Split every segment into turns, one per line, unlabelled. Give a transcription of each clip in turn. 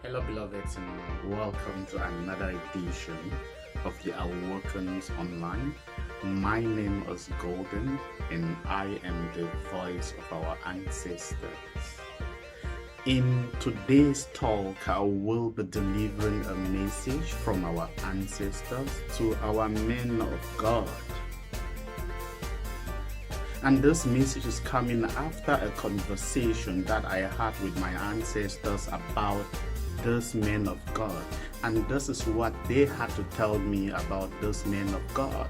Hello, beloveds, and welcome to another edition of the Awakens Online. My name is Golden, and I am the voice of our ancestors. In today's talk, I will be delivering a message from our ancestors to our men of God. And this message is coming after a conversation that I had with my ancestors about those men of God. And this is what they had to tell me about those men of God.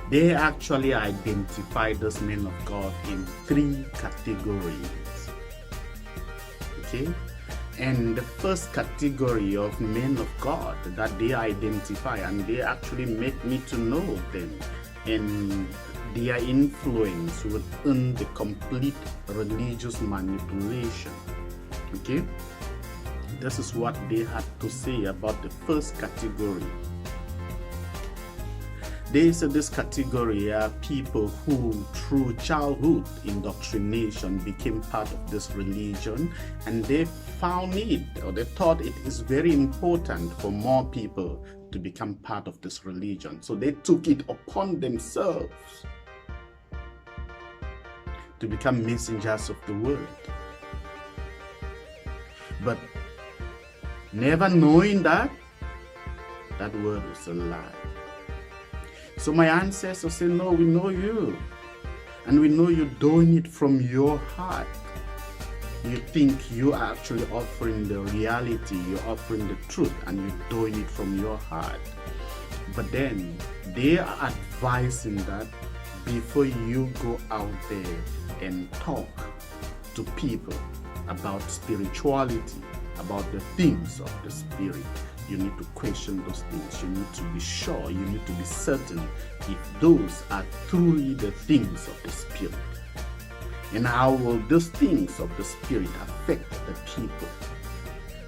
They actually identify those men of God in three categories. Okay? And the first category of men of God that they identify, and they actually make me to know them, and their influence within the complete religious manipulation. Okay? This is what they had to say about the first category. They said this category are people who, through childhood indoctrination, became part of this religion, and they found it, or they thought it is very important for more people to become part of this religion. So they took it upon themselves to become messengers of the word. But never knowing that word was a lie. So my ancestors said, no, we know you. And we know you're doing it from your heart. You think you are actually offering the reality, you're offering the truth, and you're doing it from your heart. But then they are advising that before you go out there and talk to people about spirituality, about the things of the spirit, you need to question those things. You need to be sure, you need to be certain if those are truly the things of the spirit. And how will those things of the spirit affect the people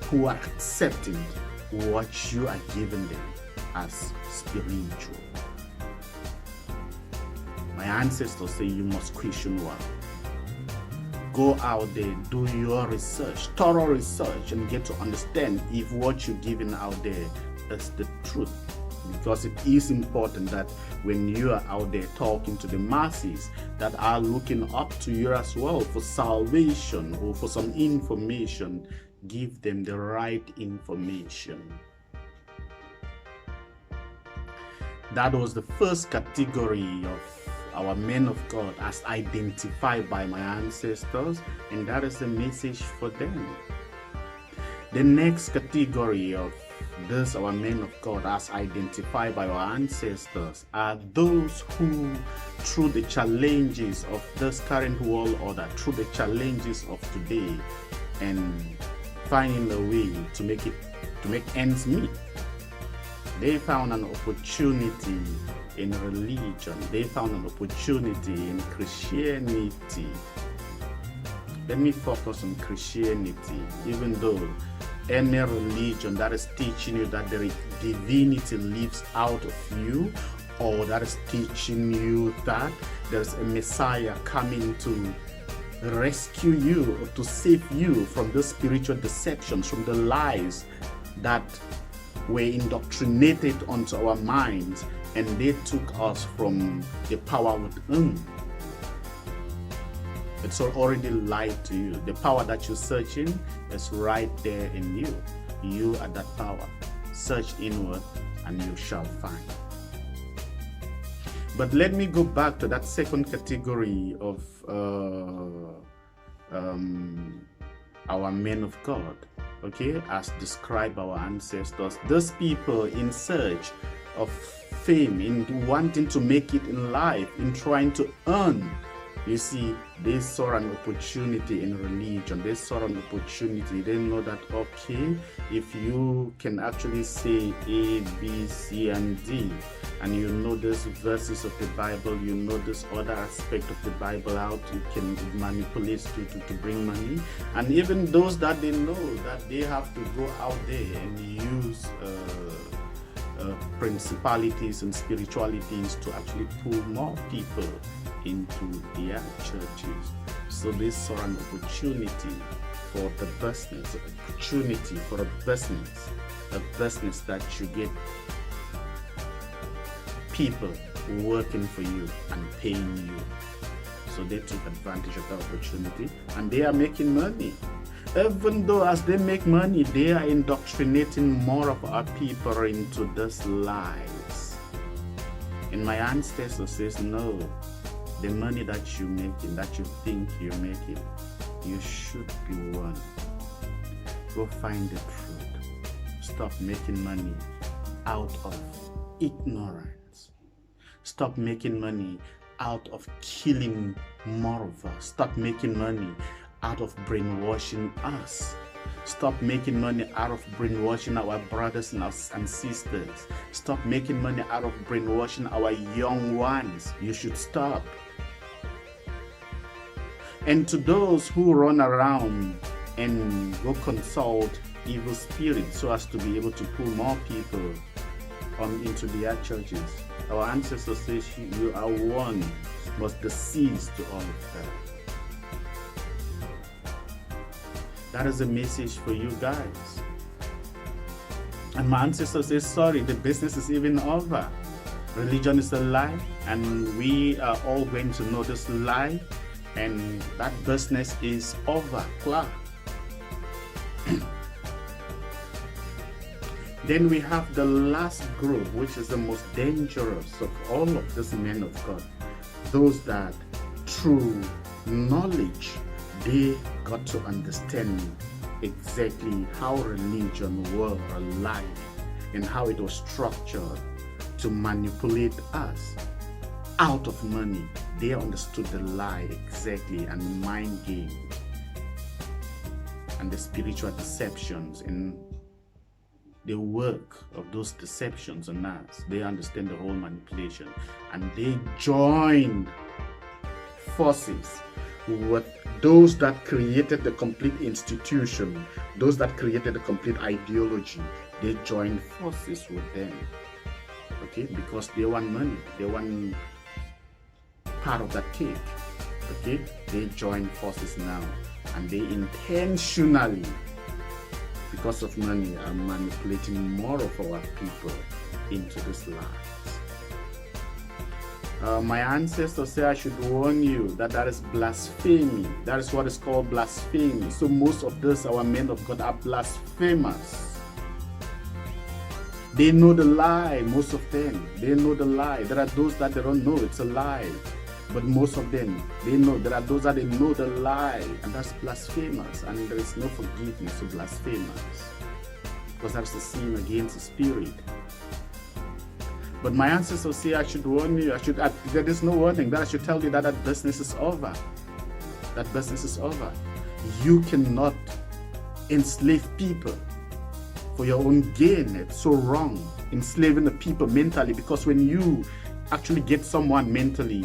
who are accepting what you are giving them as spiritual? My ancestors say you must question one. Go out there, do your research, thorough research, and get to understand if what you're giving out there is the truth. Because it is important that when you are out there talking to the masses that are looking up to you as well for salvation or for some information, give them the right information. That was the first category of our men of God as identified by my ancestors, and that is the message for them. The next category of those our men of God as identified by our ancestors are those who, through the challenges of this current world order, through the challenges of today, and finding a way to make ends meet, they found an opportunity in religion. They found an opportunity in Christianity. Let me focus on Christianity, even though any religion that is teaching you that the divinity lives out of you, or that is teaching you that there's a Messiah coming to rescue you or to save you from the spiritual deceptions, from the lies that were indoctrinated onto our minds, and they took us from the power within. It's already lied to you. The power that you're searching is right there in you. You are that power. Search inward and you shall find. But let me go back to that second category of our men of God, okay, as described by our ancestors. Those people in search of fame, in wanting to make it in life, in trying to earn. You see, they saw an opportunity in religion. They saw an opportunity. They know that, okay, if you can actually say A, B, C, and D, and you know these verses of the Bible, you know this other aspect of the Bible, how you can manipulate to bring money. And even those that they know that they have to go out there and use principalities and spiritualities to actually pull more people into their churches. So they saw an opportunity for the business, opportunity for a business that you get people working for you and paying you. So they took advantage of the opportunity and they are making money. Even though as they make money, they are indoctrinating more of our people into these lies. And my ancestor says, no, the money that you're making, that you think you're making, you should be one. Go find the truth. Stop making money out of ignorance. Stop making money out of killing more of us. Stop making money out of brainwashing us. Stop making money out of brainwashing our brothers and sisters. Stop making money out of brainwashing our young ones. You should stop. And to those who run around and go consult evil spirits so as to be able to pull more people into their churches, our ancestors say you are one, must cease to all of that. That is a message for you guys. And my ancestors say, sorry, the business is even over. Religion is a lie, and we are all going to know this lie, and that business is over. Klar. Then we have the last group, which is the most dangerous of all of these men of God. Those that through knowledge, they got to understand exactly how religion was alive and how it was structured to manipulate us out of money. They understood the lie exactly, and mind games and the spiritual deceptions and the work of those deceptions on us. They understand the whole manipulation, and they joined forces with those that created the complete institution, those that created the complete ideology. They joined forces with them, okay, because they want money, they want part of that cake, okay. They join forces now, and they intentionally, because of money, are manipulating more of our people into this lies. My ancestors say I should warn you that is blasphemy. That is what is called blasphemy. So most of this, our men of God, are blasphemous. They know the lie, most of them. They know the lie. There are those that they don't know it's a lie. But most of them, they know. There are those that they know the lie, and that's blasphemous. And there is no forgiveness to blasphemers, because that's a sin against the spirit. But my ancestors say I should warn you. There is no warning. That I should tell you that business is over. That business is over. You cannot enslave people for your own gain. It's so wrong, enslaving the people mentally, because when you actually get someone mentally,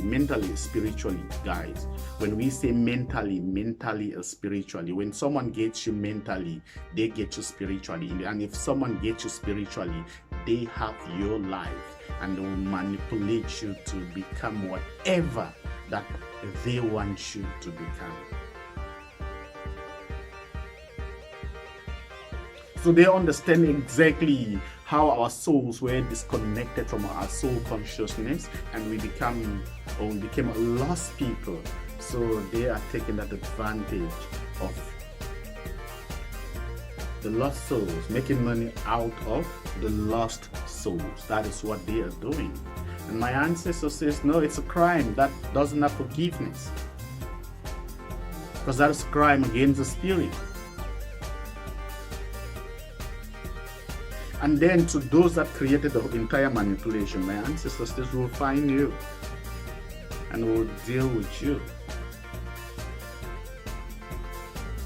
spiritually, guys. When we say mentally or spiritually, when someone gets you mentally, they get you spiritually. And if someone gets you spiritually, they have your life, and they will manipulate you to become whatever that they want you to become. So they understand exactly how our souls were disconnected from our soul consciousness, and we became lost people. So they are taking that advantage of the lost souls, making money out of the lost souls. That is what they are doing. And my ancestor says, no, it's a crime that doesn't have forgiveness, because that is a crime against the spirit. And then to those that created the entire manipulation, my ancestors will find you and will deal with you.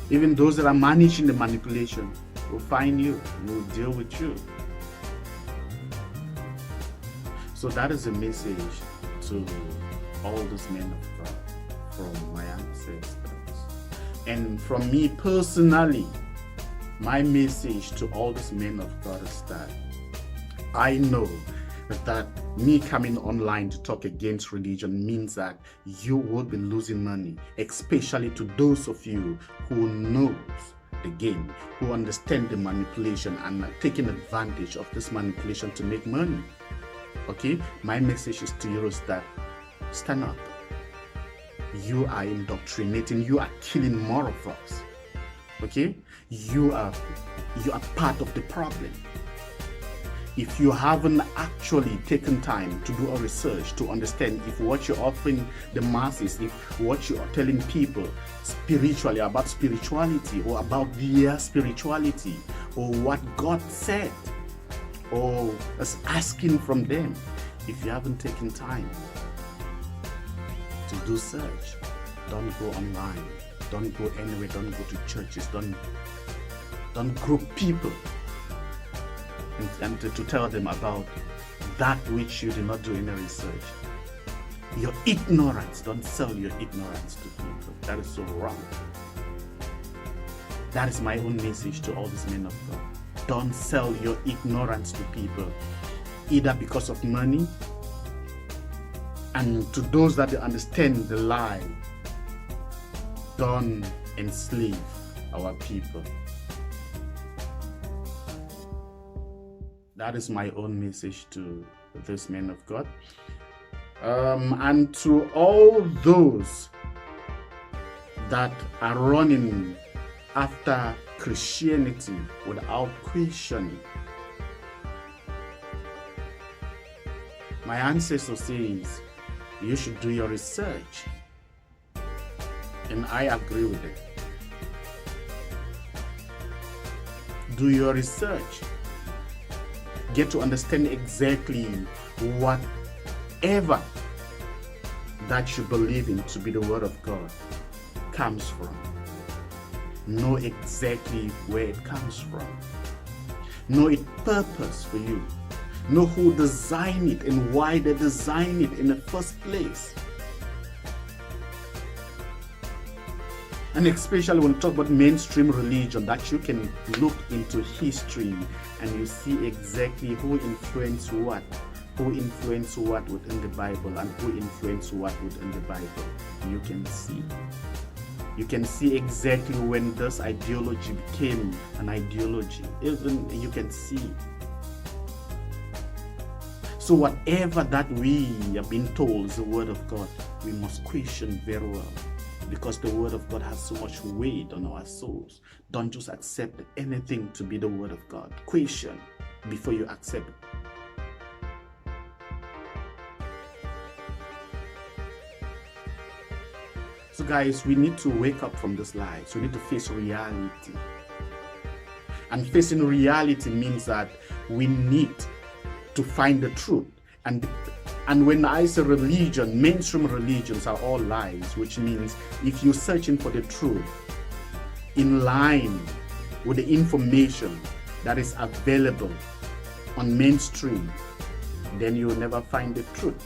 Even those that are managing the manipulation will find you and will deal with you. So that is a message to all those men of God from my ancestors. And from me personally, my message to all these men of God is that I know that Me coming online to talk against religion means that you will be losing money, especially to those of you who knows the game, who understand the manipulation and are taking advantage of this manipulation to make money. Okay, my message is to you is that stand up. You are indoctrinating, you are killing more of us. Okay, you are part of the problem. If you haven't actually taken time to do a research to understand if what you're offering the masses, if what you are telling people spiritually about spirituality or about their spirituality or what God said or is asking from them, if you haven't taken time to do search, don't go online, don't go anywhere, don't go to churches, don't group people and to tell them about that which you did not do any research. Your ignorance, don't sell your ignorance to people. That is so wrong. That is my own message to all these men of God. Don't sell your ignorance to people, either because of money, and to those that understand the lie, don't enslave our people. That is my own message to this men of God. And to all those that are running after Christianity without questioning. My ancestor says you should do your research, and I agree with it. Do your research. Get to understand exactly whatever that you believe in to be the word of God comes from. Know exactly where it comes from. Know its purpose for you. Know who designed it and why they designed it in the first place. And especially when we talk about mainstream religion, that you can look into history and you see exactly who influenced what within the Bible and who influenced what within the Bible. You can see. You can see exactly when this ideology became an ideology. Even you can see. So whatever that we have been told is the word of God, we must question very well. Because the word of God has so much weight on our souls. Don't just accept anything to be the word of God. Question before you accept it. So guys, we need to wake up from this lies. We need to face reality. And facing reality means that we need to find the truth. And when I say religion, mainstream religions are all lies, which means if you're searching for the truth in line with the information that is available on mainstream, then you will never find the truth.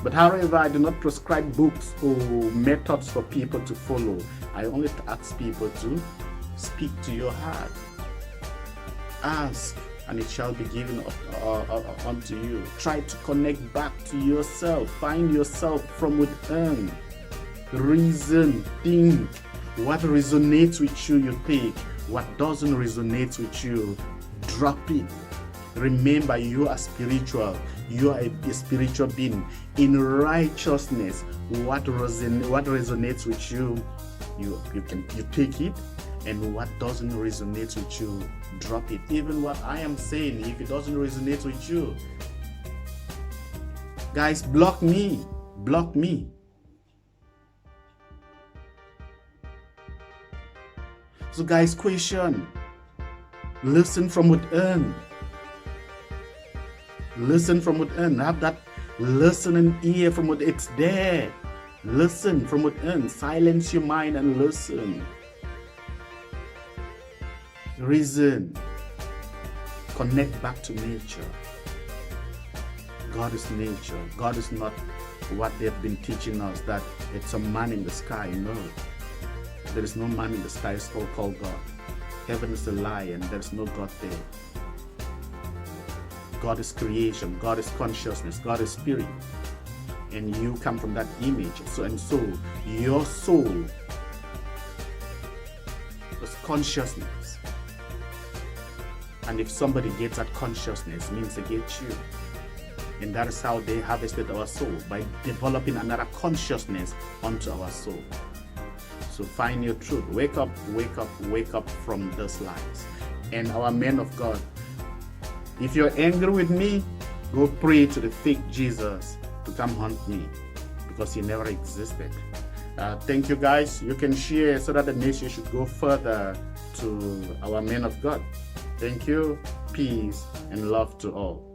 But however, I do not prescribe books or methods for people to follow. I only ask people to speak to your heart. Ask, and it shall be given unto you. Try to connect back to yourself. Find yourself from within. Reason, think. What resonates with you, you take. What doesn't resonate with you, drop it. Remember, you are spiritual. You are a spiritual being. In righteousness, what resonates with you, you take it. And what doesn't resonate with you, drop it. Even what I am saying, if it doesn't resonate with you, guys, block me. Block me. So guys, question. Listen from within. Listen from within. Have that listening ear from within. It's there. Listen from within. Silence your mind and listen. Reason. Connect back to nature. God is nature. God is not what they've been teaching us, that it's a man in the sky. No. There is no man in the sky called God. Heaven is a lie and there is no God there. God is creation, God is consciousness, God is spirit, and you come from that image. So your soul is consciousness. And if somebody gets that consciousness, it means they get you. And that is how they harvested our soul, by developing another consciousness onto our soul. So find your truth. Wake up, wake up, wake up from those lies. And our men of God, if you're angry with me, go pray to the fake Jesus to come hunt me, because he never existed. Thank you, guys. You can share so that the message should go further to our men of God. Thank you. Peace and love to all.